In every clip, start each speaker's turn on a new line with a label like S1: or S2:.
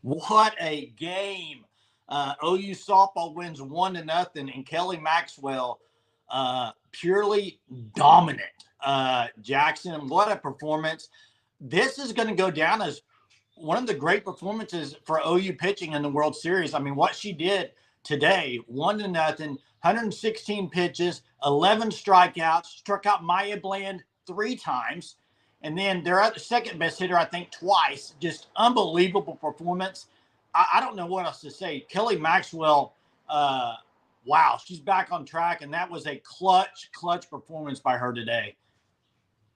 S1: What a game. OU softball wins 1-0, and Kelly Maxwell purely dominant. Jackson, what a performance. This is going to go down as one of the great performances for OU pitching in the World Series. I mean, what she did today, 1-0, 116 pitches, 11 strikeouts, struck out Maya Bland 3 times. And then their other second best hitter, I think, twice. Just unbelievable performance. I don't know what else to say. Kelly Maxwell, wow, she's back on track, and that was a clutch performance by her today.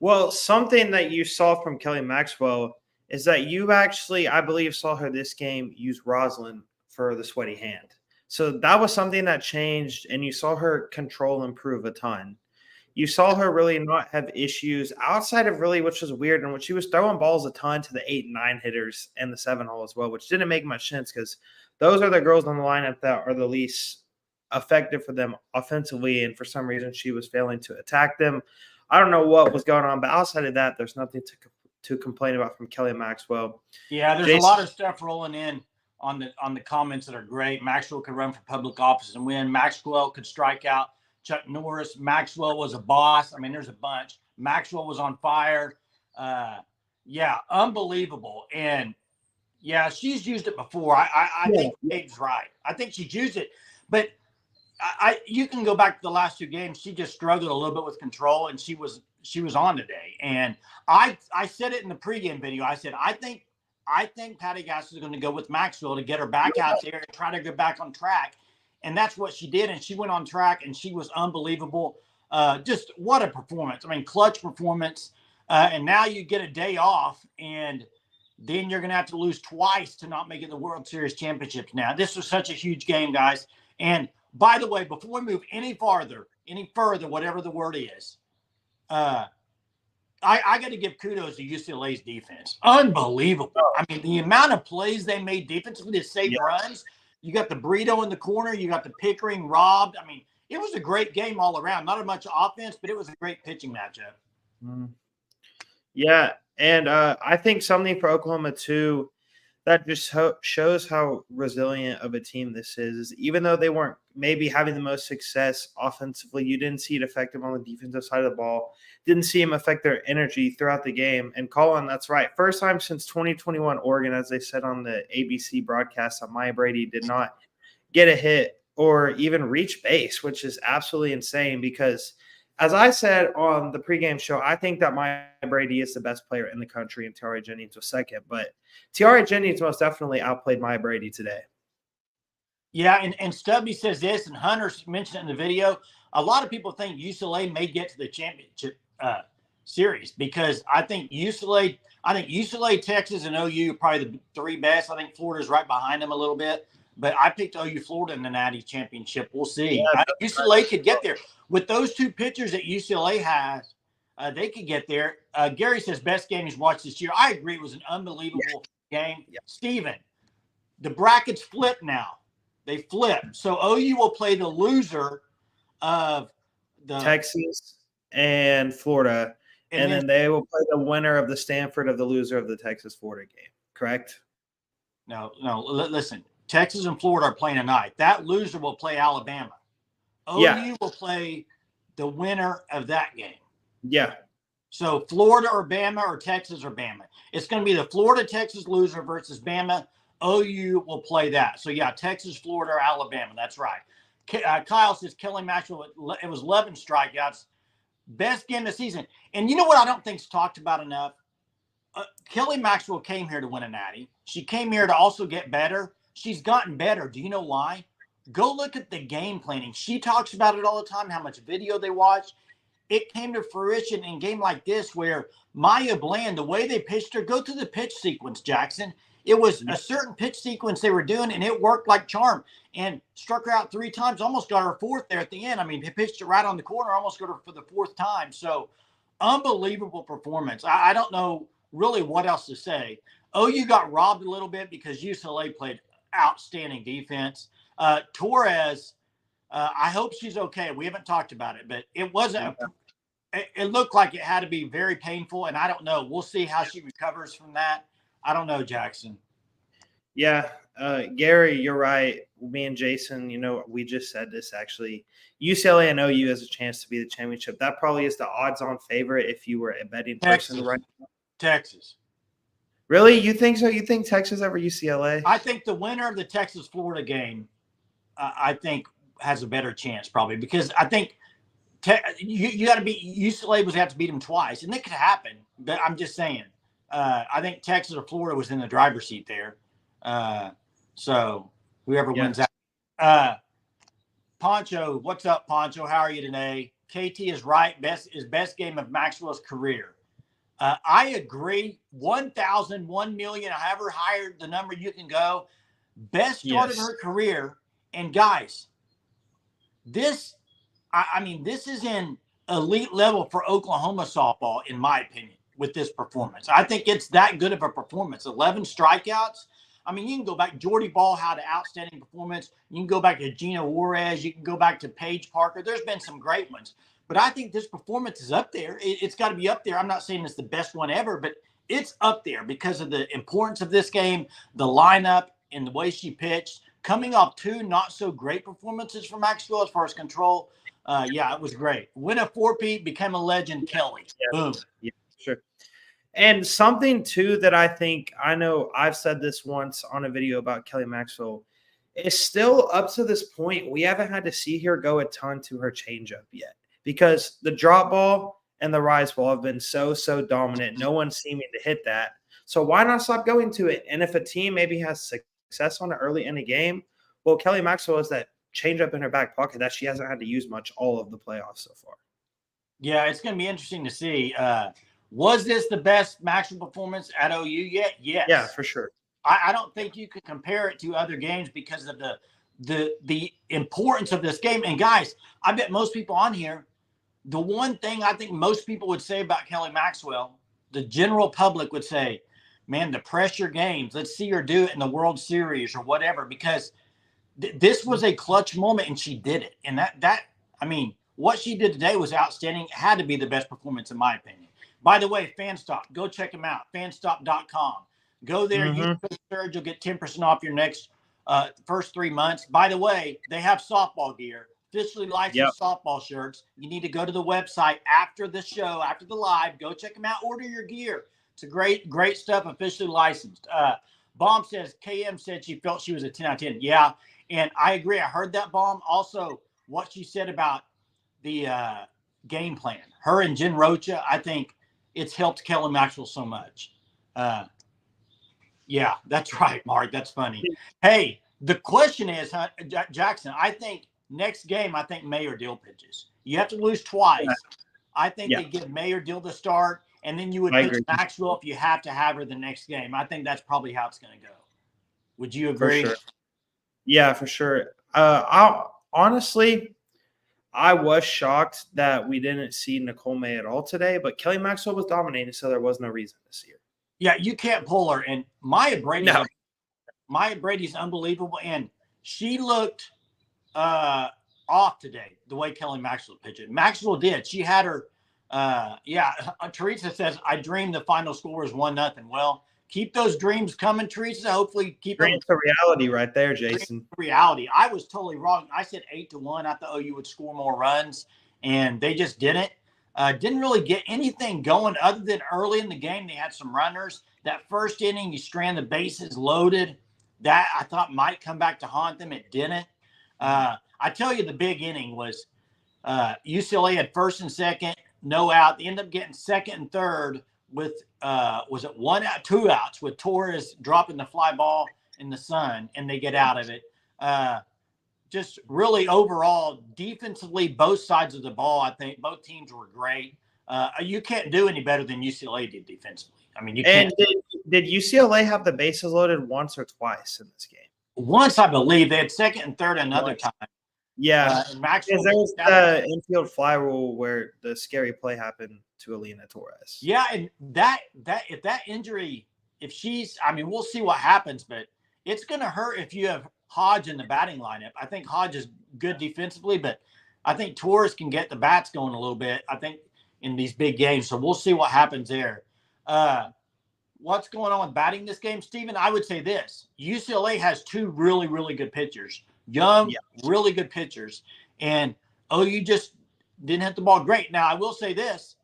S2: Well, something that you saw from Kelly Maxwell is that you actually, I believe, saw her this game use Roslyn for the sweaty hand. So that was something that changed, and you saw her control improve a ton. You saw her really not have issues outside of really, which was weird, and when she was throwing balls a ton to the 8 and 9 hitters and the 7 hole as well, which didn't make much sense because those are the girls on the lineup that are the least effective for them offensively, and for some reason she was failing to attack them. I don't know what was going on, but outside of that, there's nothing to complain about from Kelly Maxwell.
S1: Yeah, there's a lot of stuff rolling in on the comments that are great. Maxwell could run for public office and win. Maxwell could strike out Chuck Norris. Maxwell was a boss. I mean, there's a bunch. Maxwell was on fire. Yeah, unbelievable. And yeah, she's used it before. I think Dave's right. I think she's used it, but you can go back to the last 2 games. She just struggled a little bit with control, and she was on today. And I said it in the pregame video. I said I think Patty Gass is going to go with Maxwell to get her back out there and try to get back on track. And that's what she did. And she went on track, and she was unbelievable. Just what a performance. I mean, clutch performance. And now you get a day off, and then you're going to have to lose twice to not make it the World Series championships. Now, this was such a huge game, guys. And by the way, before we move any further, whatever the word is, I got to give kudos to UCLA's defense. Unbelievable. I mean, the amount of plays they made defensively to save runs. You got the Burrito in the corner. You got the Pickering robbed. I mean, it was a great game all around. Not a much offense, but it was a great pitching matchup.
S2: Yeah, and I think something for Oklahoma, too, that just shows how resilient of a team this is. Even though they weren't maybe having the most success offensively, you didn't see it affect them on the defensive side of the ball. Didn't see them affect their energy throughout the game. And Colin, that's right. First time since 2021, Oregon, as they said on the ABC broadcast, that Maya Brady did not get a hit or even reach base, which is absolutely insane because – as I said on the pregame show, I think that Maya Brady is the best player in the country and Tiara Jennings was second. But Tiara Jennings most definitely outplayed Maya Brady today.
S1: Yeah, and Stubby says this, and Hunter mentioned it in the video. A lot of people think UCLA may get to the championship series because I think UCLA, Texas, and OU are probably the 3 best. I think Florida's right behind them a little bit. But I picked OU Florida in the Natty Championship. We'll see. Yeah, UCLA could get there. With those 2 pitchers that UCLA has, they could get there. Gary says, best game he's watched this year. I agree. It was an unbelievable game. Yeah. Steven, the brackets flip now. They flip. So OU will play the loser of the
S2: Texas and Florida. And then they will play the winner of the Stanford of the loser of the Texas-Florida game. Correct?
S1: No. Listen. Texas and Florida are playing tonight. That loser will play Alabama. OU will play the winner of that game.
S2: Yeah.
S1: So Florida or Bama or Texas or Bama. It's going to be the Florida-Texas loser versus Bama. OU will play that. So, yeah, Texas, Florida, or Alabama. That's right. Kyle says Kelly Maxwell, it was 11 strikeouts. Best game of the season. And you know what I don't think's talked about enough? Kelly Maxwell came here to win a Natty. She came here to also get better. She's gotten better. Do you know why? Go look at the game planning. She talks about it all the time, how much video they watch. It came to fruition in a game like this where Maya Bland, the way they pitched her, go through the pitch sequence, Jackson. It was a certain pitch sequence they were doing, and it worked like charm. And struck her out 3 times, almost got her 4th there at the end. I mean, he pitched it right on the corner, almost got her for the 4th time. So, unbelievable performance. I don't know really what else to say. OU got robbed a little bit because UCLA played outstanding defense. Torres, I hope she's okay. We haven't talked about it, but it wasn't. It looked like it had to be very painful, and I don't know. We'll see how she recovers from that. I don't know, Jackson.
S2: Yeah, Gary, you're right. Me and Jason, we just said this actually. UCLA and OU has a chance to be the championship. That probably is the odds-on favorite if you were a betting person right now.
S1: Texas.
S2: Really? You think so? You think Texas over UCLA?
S1: I think the winner of the Texas-Florida game, I think, has a better chance probably because I think you got to be UCLA was have to beat them twice, and it could happen. But I'm just saying, I think Texas or Florida was in the driver's seat there. So whoever wins that. Poncho, what's up, Poncho? How are you today? KT is right. Best game of Maxwell's career. I agree. 1,000, 1 million, however higher the number you can go. Best start of her career. And guys, this is in elite level for Oklahoma softball, in my opinion, with this performance. I think it's that good of a performance. 11 strikeouts. I mean, you can go back. Jordy Ball had an outstanding performance. You can go back to Gina Juarez. You can go back to Paige Parker. There's been some great ones. But I think this performance is up there. It's got to be up there. I'm not saying it's the best one ever, but it's up there because of the importance of this game, the lineup, and the way she pitched. Coming off 2 not-so-great performances from Maxwell as far as control. It was great. Win a 4-peat, become a legend, Kelly. Boom.
S2: Yeah, sure. And something, too, that I know I've said this once on a video about Kelly Maxwell, is still up to this point, we haven't had to see her go a ton to her changeup yet because the drop ball and the rise ball have been so dominant. No one's seeming to hit that. So why not stop going to it? And if a team maybe has success on it early in a game, well, Kelly Maxwell has that changeup in her back pocket that she hasn't had to use much all of the playoffs so far.
S1: Yeah, it's going to be interesting to see. Was this the best Maxwell performance at OU yet? Yes.
S2: Yeah, for sure.
S1: I don't think you could compare it to other games because of the importance of this game. And guys, I bet most people on here, the one thing I think most people would say about Kelly Maxwell, the general public would say, man, the pressure games, let's see her do it in the World Series or whatever, because this was a clutch moment and she did it. And what she did today was outstanding. It had to be the best performance in my opinion. By the way, Fanstop, go check them out, fanstop.com. Go there, use the surge, you'll get 10% off your next first 3 months. By the way, they have softball gear, officially licensed softball shirts. You need to go to the website after the show, after the live. Go check them out, order your gear. It's a great stuff, officially licensed. Bomb says, KM said she felt she was a 10 out of 10. Yeah, and I agree. I heard that, Bomb. Also, what she said about the game plan. Her and Jen Rocha, I think it's helped Kelly Maxwell so much. Yeah, that's right, Mark. That's funny. Hey, the question is, Jackson, I think next game, I think Mayor Dill pitches. You have to lose twice. I think they give Mayor Dill the start, and then you would pitch Maxwell if you have to have her the next game. I think that's probably how it's going to go. Would you agree?
S2: For sure. Yeah, for sure. Honestly, I was shocked that we didn't see Nicole May at all today, but Kelly Maxwell was dominating, so there was no reason to see her.
S1: Yeah, you can't pull her. And Maya Brady's unbelievable, and she looked off today the way Kelly Maxwell pitched. Maxwell did. She had her. Teresa says, "I dreamed the final score was 1-0." Well, keep those dreams coming, Teresa. Hopefully, keep them.
S2: Dreams to reality, right there, Jason.
S1: Reality. I was totally wrong. I said 8-1. I thought OU would score more runs, and they just didn't. Didn't really get anything going other than early in the game. They had some runners. That first inning, you strand the bases loaded. That I thought might come back to haunt them. It didn't. I tell you, the big inning was UCLA had first and second, no out. They ended up getting second and third with, was it 1 out, 2 outs with Torres dropping the fly ball in the sun, and they get out of it. Just really overall, defensively, both sides of the ball, I think both teams were great. You can't do any better than UCLA did defensively. I mean, you can't.
S2: And did UCLA have the bases loaded once or twice in this game?
S1: Once, I believe. They had second and third another time.
S2: Yeah.
S1: And Maxwell
S2: there's the infield fly rule where the scary play happened to Alina Torres.
S1: Yeah, and that if that injury, if she's, I mean, we'll see what happens, but it's going to hurt if you have Hodge in the batting lineup. I think Hodge is good defensively, but I think Torres can get the bats going a little bit, I think, in these big games. So we'll see what happens there. what's going on with batting this game, Steven, I would say this. UCLA has two really, really good pitchers, young, really good pitchers. And OU just didn't hit the ball great. Now, I will say this.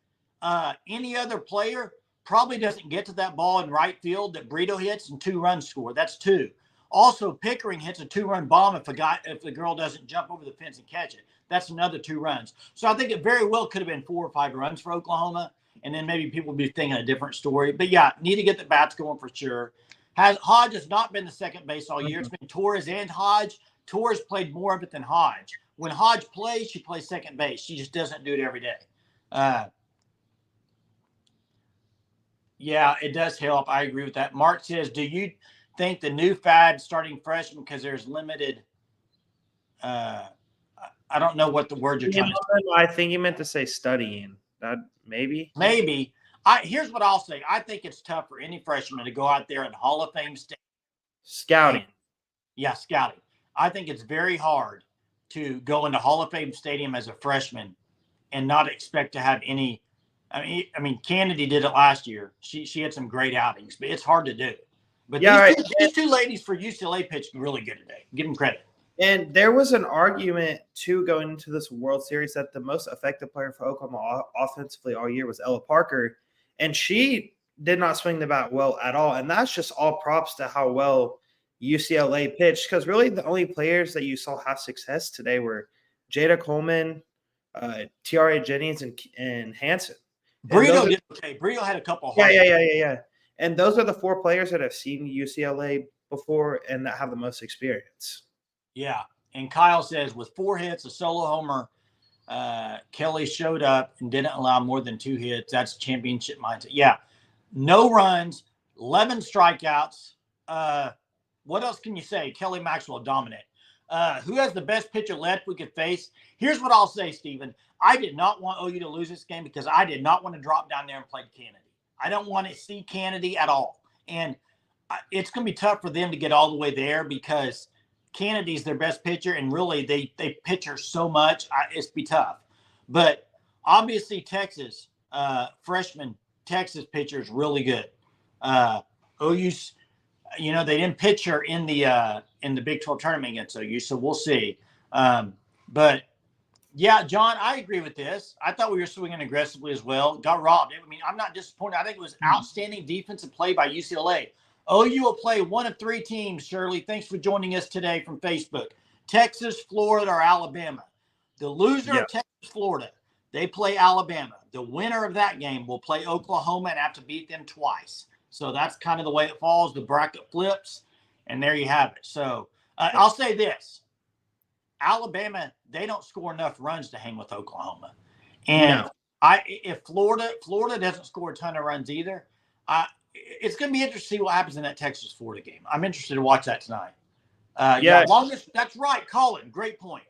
S1: Any other player probably doesn't get to that ball in right field that Brito hits and 2 runs score. That's 2. Also, Pickering hits a 2-run bomb if the girl doesn't jump over the fence and catch it. That's another 2 runs. So I think it very well could have been 4 or 5 runs for Oklahoma, and then maybe people would be thinking a different story. But, yeah, need to get the bats going for sure. Hodge has not been the second base all year. It's been Torres and Hodge. Torres played more of it than Hodge. When Hodge plays, she plays second base. She just doesn't do it every day. Yeah, it does help. I agree with that. Mark says, do you think the new fad starting freshman because there's limited I don't know what the word you're trying to say.
S2: I think you meant to say studying. That maybe.
S1: Here's what I'll say. I think it's tough for any freshman to go out there in Hall of Fame state.
S2: Scouting.
S1: Scouting. I think it's very hard to go into Hall of Fame Stadium as a freshman and not expect to have any. I mean, Kennedy did it last year. She had some great outings, but it's hard to do. But these two ladies for UCLA pitched really good today. Give them credit.
S2: And there was an argument, too, going into this World Series that the most effective player for Oklahoma offensively all year was Ella Parker. And she did not swing the bat well at all. And that's just all props to how well UCLA pitched. Because really the only players that you saw have success today were Jada Coleman, Tiara Jennings, and Hanson.
S1: Brito did okay. Brito had a couple.
S2: Yeah. And those are the 4 players that have seen UCLA before and that have the most experience.
S1: Yeah. And Kyle says with 4 hits, a solo homer, Kelly showed up and didn't allow more than 2 hits. That's championship mindset. Yeah. No runs, 11 strikeouts. What else can you say? Kelly Maxwell dominant. Who has the best pitcher left we could face? Here's what I'll say, Steven. I did not want OU to lose this game because I did not want to drop down there and play Kennedy. I don't want to see Kennedy at all. And it's going to be tough for them to get all the way there because Kennedy's their best pitcher, and really they pitch her so much. It's be tough. But obviously Texas, freshman Texas pitcher is really good. OU's, they didn't pitch her in the Big 12 tournament against OU, so we'll see. But yeah, John, I agree with this. I thought we were swinging aggressively as well. Got robbed. I mean, I'm not disappointed. I think it was outstanding defensive play by UCLA. OU will play one of 3 teams, Shirley. Thanks for joining us today from Facebook. Texas, Florida, or Alabama. The loser of Texas, Florida, they play Alabama. The winner of that game will play Oklahoma and have to beat them twice. So that's kind of the way it falls. The bracket flips, and there you have it. So I'll say this. Alabama, they don't score enough runs to hang with Oklahoma. And if Florida doesn't score a ton of runs either, it's going to be interesting to see what happens in that Texas-Florida game. I'm interested to watch that tonight. Longest. That's right, Colin. Great point.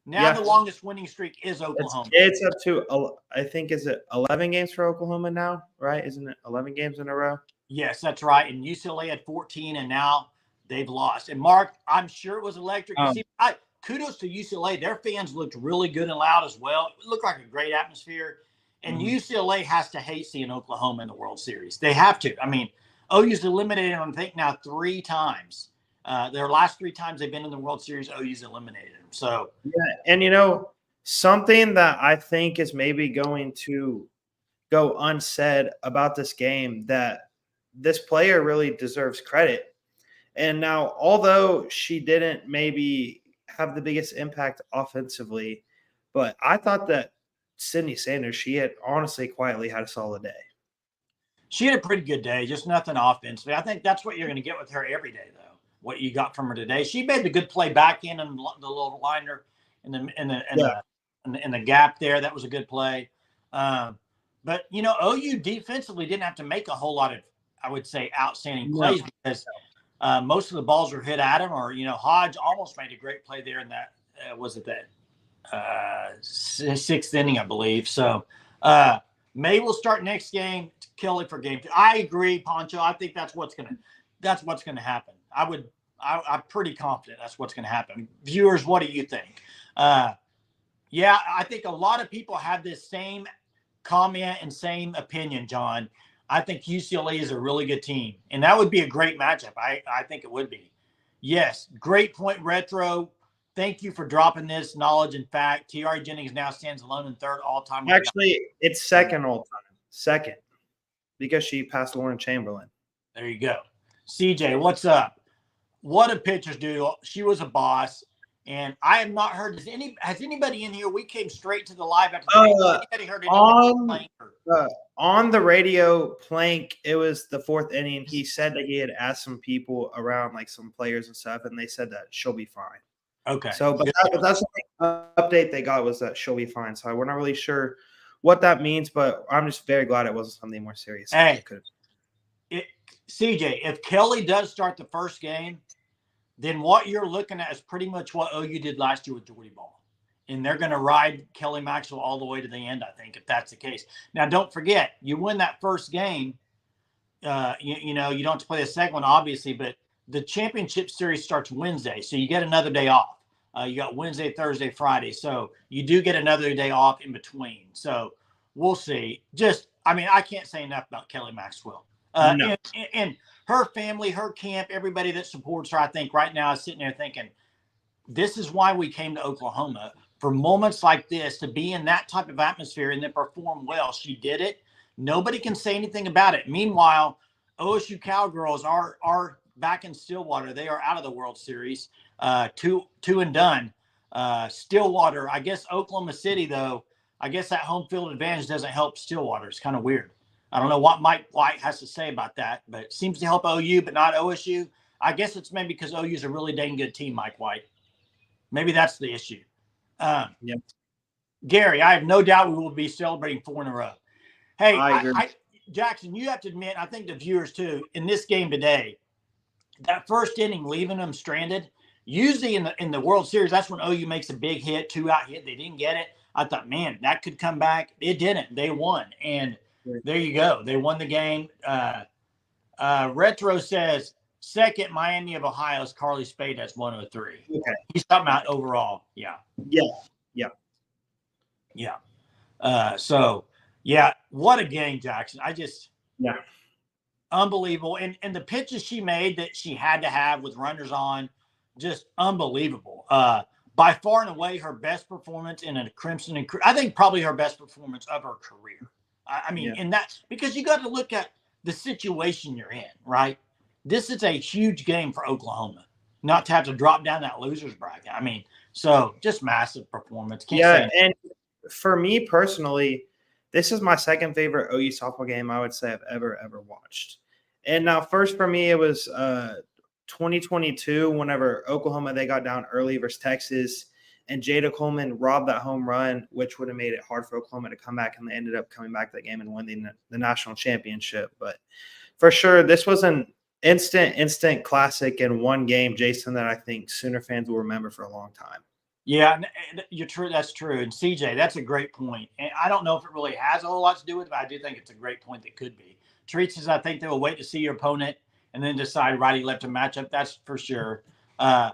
S1: Now the longest winning streak is Oklahoma.
S2: It's up to, I think, is it 11 games for Oklahoma now, right? Isn't it 11 games in a row?
S1: Yes, that's right. And UCLA had 14, and now they've lost. And, Mark, I'm sure it was electric. Kudos to UCLA. Their fans looked really good and loud as well. It looked like a great atmosphere. And UCLA has to hate seeing Oklahoma in the World Series. They have to. I mean, OU's eliminated them, I think, now 3 times. Their last 3 times they've been in the World Series, OU's eliminated them. So,
S2: and something that I think is maybe going to go unsaid about this game, that this player really deserves credit. And now, although she didn't maybe have the biggest impact offensively, but I thought that Sydney Sanders, she had honestly quietly had a solid day.
S1: She had a pretty good day, just nothing offensively. I think that's what you're going to get with her every day, though. What you got from her today, she made the good play back in and the little liner in the gap there. That was a good play. But OU defensively didn't have to make a whole lot of, I would say, outstanding plays because most of the balls were hit at him. Or Hodge almost made a great play there in that. Was it that 6th inning, I believe. So May will start next game. Kelly for game 2. I agree, Poncho. I think that's what's gonna happen. I'm pretty confident that's what's gonna happen. Viewers, what do you think? I think a lot of people have this same comment and same opinion, John. I think UCLA is a really good team, and that would be a great matchup. I think it would be. Yes, great point, Retro. Thank you for dropping this knowledge and fact. T.R. Jennings now stands alone in third all-time.
S2: Actually, it's second all-time. Second, because she passed Lauren Chamberlain.
S1: There you go. CJ, what's up? What a pitcher's dude. She was a boss. And I have not heard. Has anybody in here? We came straight to the live after the anybody heard
S2: on the radio, Plank. It was the fourth inning. He said that he had asked some people around, like some players and stuff, and they said that she'll be fine.
S1: Okay.
S2: So, but that's the update they got was that she'll be fine. So we're not really sure what that means, but I'm just very glad it wasn't something more serious.
S1: Hey, CJ, if Kelly does start the first game, then what you're looking at is pretty much what OU did last year with Jordy Ball. And they're going to ride Kelly Maxwell all the way to the end, I think, if that's the case. Now, don't forget, you win that first game, you don't have to play the second one, obviously, but the championship series starts Wednesday, so you get another day off. You got Wednesday, Thursday, Friday. So you do get another day off in between. So we'll see. I can't say enough about Kelly Maxwell.
S2: No.
S1: And her family, her camp, everybody that supports her, I think right now is sitting there thinking, this is why we came to Oklahoma, for moments like this, to be in that type of atmosphere and then perform well. She did it. Nobody can say anything about it. Meanwhile, OSU Cowgirls are back in Stillwater. They are out of the World Series, two and done. Stillwater, I guess Oklahoma City, though, I guess that home field advantage doesn't help Stillwater. It's kind of weird. I don't know what Mike White has to say about that, but it seems to help OU, but not OSU. I guess it's maybe because OU is a really dang good team, Mike White. Maybe that's the issue.
S2: Yep.
S1: Gary, I have no doubt we will be celebrating 4 in a row. Hey, Jackson, you have to admit, I think the viewers too, in this game today, that first inning, leaving them stranded, usually in the World Series, that's when OU makes a big hit, 2-out hit. They didn't get it. I thought, man, that could come back. It didn't. They won. And there you go. They won the game. Retro says, second, Miami of Ohio's Carly Spade has 103.
S2: Okay.
S1: He's talking about overall. Yeah. What a game, Jackson. Unbelievable. And the pitches she made that she had to have with runners on, just unbelievable. By far and away her best performance in a Crimson and I think probably her best performance of her career. And that's because you got to look at the situation you're in, right? This is a huge game for Oklahoma, not to have to drop down that loser's bracket. So just massive performance.
S2: And for me personally, this is my second favorite OU softball game I would say I've ever watched. And now first for me, it was 2022, whenever Oklahoma, they got down early versus Texas, and Jada Coleman robbed that home run, which would have made it hard for Oklahoma to come back, and they ended up coming back to that game and winning the national championship. But for sure, this was an instant classic in one game, Jason, that I think Sooner fans will remember for a long time.
S1: Yeah, you're true. That's true. And CJ, that's a great point. And I don't know if it really has a whole lot to do with it, but I do think it's a great point that could be. Treat says, I think they will wait to see your opponent and then decide righty-lefty matchup. That's for sure. I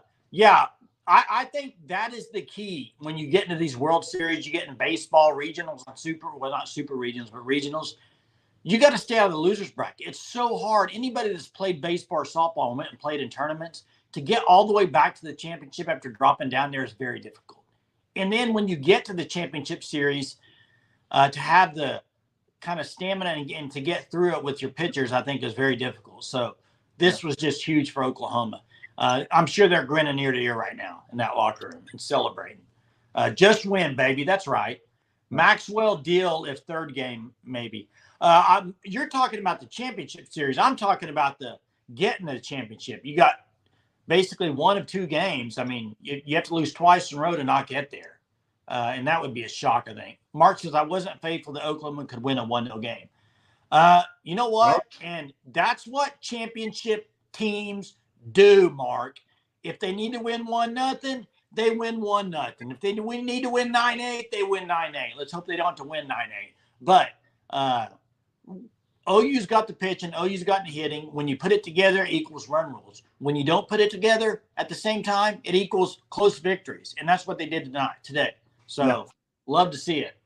S1: think that is the key. When you get into these World Series, you get in baseball, regionals, not super regionals, but regionals. You got to stay out of the loser's bracket. It's so hard. Anybody that's played baseball or softball and went and played in tournaments, to get all the way back to the championship after dropping down there is very difficult. And then when you get to the championship series, to have the kind of stamina and to get through it with your pitchers, I think is very difficult. So this was just huge for Oklahoma. I'm sure they're grinning ear to ear right now in that locker room and celebrating. Just win, baby. That's right. Maxwell deal if third game, maybe. You're talking about the championship series. I'm talking about the getting the championship. You got basically one of two games. You have to lose twice in a row to not get there. And that would be a shock, I think. Mark says, I wasn't faithful that Oklahoma could win a 1-0 game. You know what? Nope. And that's what championship teams do, Mark. If they need to win 1-0, they win 1-0. If they need to win 9-8, they win 9-8. Let's hope they don't have to win 9-8. But OU's got the pitching, OU's got the hitting. When you put it together, it equals run rules. When you don't put it together at the same time, it equals close victories. And that's what they did today. So love to see it.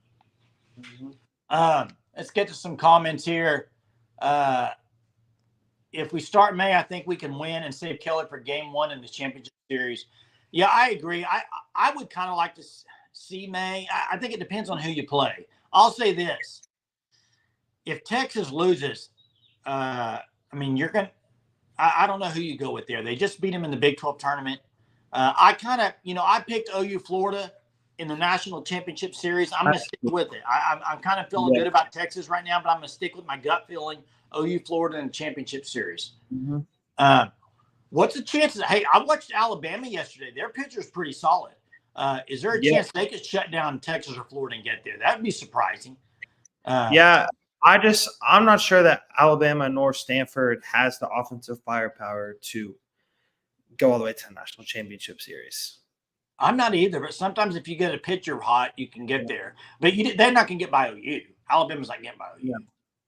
S1: Let's get to some comments here. If we start May, I think we can win and save Kelly for game 1 in the championship series. Yeah, I agree. I would kind of like to see May. I think it depends on who you play. I'll say this. If Texas loses, I mean, you're going to – I don't know who you go with there. They just beat them in the Big 12 tournament. I kind of – I picked OU Florida in the national championship series. I'm going to stick with it. I'm kind of feeling good about Texas right now, but I'm going to stick with my gut feeling, OU Florida in the championship series.
S2: Mm-hmm.
S1: What's the chances? Hey, I watched Alabama yesterday. Their pitcher's pretty solid. Is there a chance they could shut down Texas or Florida and get there? That would be surprising.
S2: I'm not sure that Alabama nor Stanford has the offensive firepower to go all the way to the national championship series.
S1: I'm not either, but sometimes if you get a pitcher hot, you can get there. But they're not going to get by OU. Alabama's not getting by OU.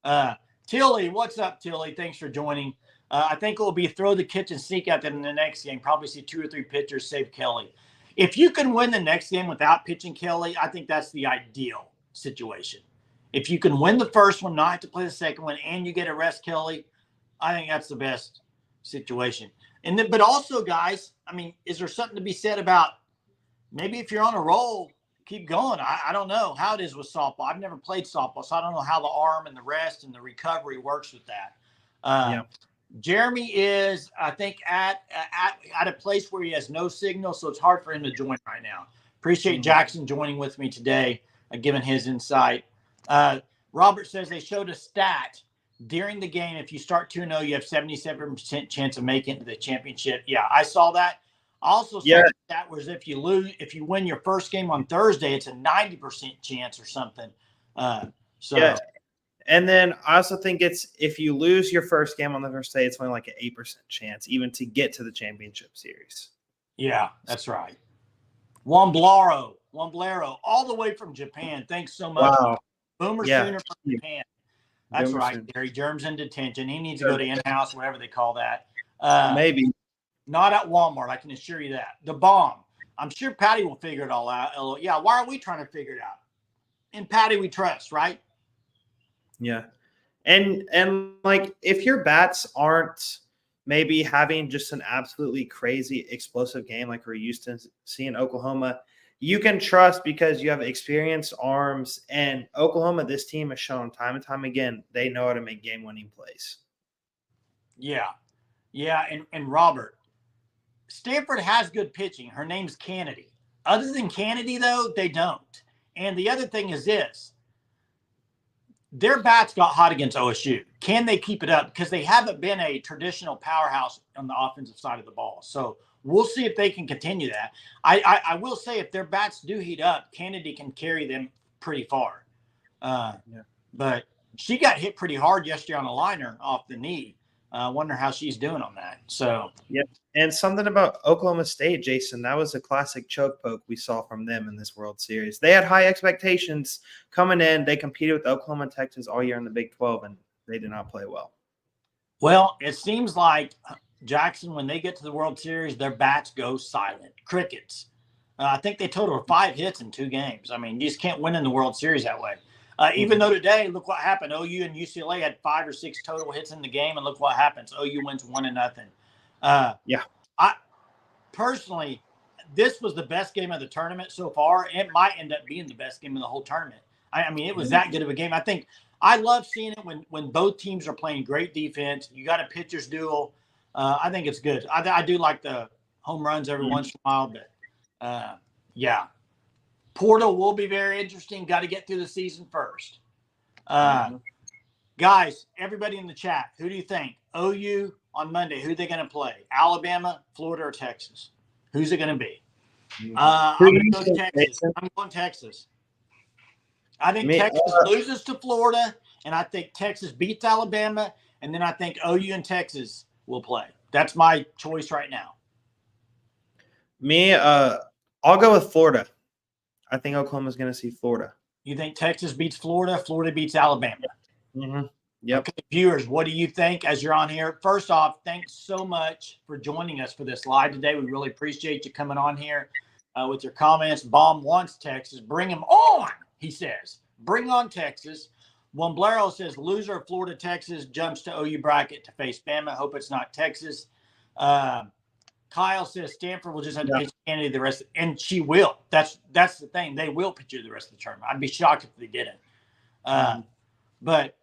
S2: Yeah.
S1: Tilly, what's up, Tilly? Thanks for joining. I think it will be throw the kitchen sink at them in the next game. Probably see 2 or 3 pitchers save Kelly. If you can win the next game without pitching Kelly, I think that's the ideal situation. If you can win the first one, not have to play the second one, and you get to rest Kelly, I think that's the best situation. And then, but also, guys, I mean, is there something to be said about maybe if you're on a roll, keep going? I don't know how it is with softball. I've never played softball, so I don't know how the arm and the rest and the recovery works with that. Jeremy is, I think, at a place where he has no signal, so it's hard for him to join right now. Appreciate Jackson joining with me today, giving his insight. Robert says they showed a stat during the game. If you start 2-0, you have 77% chance of making it to the championship. Yeah, I saw that. I also saw that was if you win your first game on Thursday, it's a 90% chance or something.
S2: And then I also think it's if you lose your first game on the first day, it's only like an 8% chance even to get to the championship series.
S1: Yeah, that's right. Juan Blaro, all the way from Japan. Thanks so much.
S2: Wow.
S1: Boomer Sooner from Japan. That's Boomer right. Sooner. Gary Germ's in detention. He needs to go to in-house, whatever they call that.
S2: Maybe.
S1: Not at Walmart, I can assure you that. The bomb. I'm sure Patty will figure it all out. Yeah, why are we trying to figure it out? In Patty we trust, right?
S2: Yeah. And like if your bats aren't maybe having just an absolutely crazy explosive game like we're used to seeing in Oklahoma, you can trust because you have experienced arms. And Oklahoma, this team has shown time and time again, they know how to make game-winning plays.
S1: Yeah. Yeah, and Robert, Stanford has good pitching. Her name's Kennedy. Other than Kennedy, though, they don't. And the other thing is this. Their bats got hot against OSU. Can they keep it up? Because they haven't been a traditional powerhouse on the offensive side of the ball. So we'll see if they can continue that. I will say if their bats do heat up, Kennedy can carry them pretty far. But she got hit pretty hard yesterday on a liner off the knee. I wonder how she's doing on that. So
S2: And something about Oklahoma State, Jason, that was a classic choke poke we saw from them in this World Series. They had high expectations coming in. They competed with Oklahoma and Texas all year in the Big 12, and they did not play well.
S1: Well, it seems like, Jackson, when they get to the World Series, their bats go silent. Crickets. I think they totaled 5 hits in 2 games. I mean, you just can't win in the World Series that way. Even though today, look what happened. OU and UCLA had 5 or 6 total hits in the game, and look what happens. OU wins 1-0. I personally, this was the best game of the tournament so far. It might end up being the best game of the whole tournament. I mean, it was that good of a game. I think I love seeing it when both teams are playing great defense. You got a pitcher's duel. I think it's good. I do like the home runs every once in a while, but Portal will be very interesting. Got to get through the season first. Guys, everybody in the chat, who do you think? OU on Monday, who are they going to play? Alabama, Florida, or Texas? Who's it going to be? I'm going to go Texas. I'm going Texas. I think Texas loses to Florida, and I think Texas beats Alabama, and then I think OU and Texas will play. That's my choice right now.
S2: I'll go with Florida. I think Oklahoma's going to see Florida.
S1: You think Texas beats Florida, Florida beats Alabama?
S2: Mm-hmm. Yep.
S1: Okay, viewers, what do you think as you're on here? First off, thanks so much for joining us for this live today. We really appreciate you coming on here with your comments. Bomb wants Texas. Bring him on, he says. Bring on Texas. Womblero says, loser of Florida, Texas jumps to OU bracket to face Bama. Hope it's not Texas. Kyle says Stanford will just have to pitch Kennedy the rest, and she will. That's the thing. They will pitch you the rest of the tournament. I'd be shocked if they didn't. But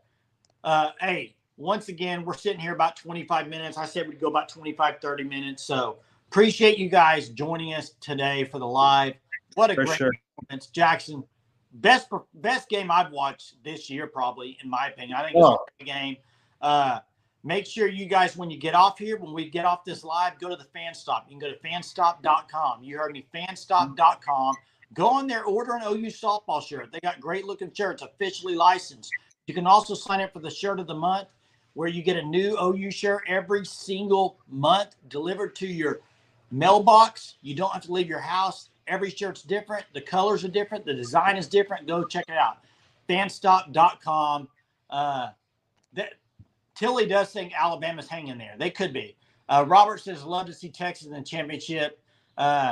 S1: hey, once again, we're sitting here about 25 minutes. I said we'd go about 25, 30 minutes. So appreciate you guys joining us today for the live. What a great performance, Jackson. Best game I've watched this year, probably, in my opinion. I think it's a great game. Make sure you guys, when you get off here, when we get off this live, go to the Fan Stop. You can go to fanstop.com. You heard me, fanstop.com. Go on there, order an OU softball shirt. They got great-looking shirts, officially licensed. You can also sign up for the Shirt of the Month, where you get a new OU shirt every single month delivered to your mailbox. You don't have to leave your house. Every shirt's different. The colors are different. The design is different. Go check it out. Fanstop.com. Tilly does think Alabama's hanging there. They could be. Robert says, love to see Texas in the championship. We'll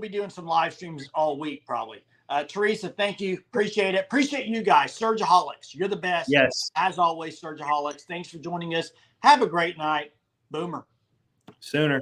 S1: be doing some live streams all week probably. Teresa, thank you. Appreciate it. Appreciate you guys. Surgeaholics. You're the best.
S2: Yes.
S1: As always, Surgeaholics. Thanks for joining us. Have a great night. Boomer.
S2: Sooner.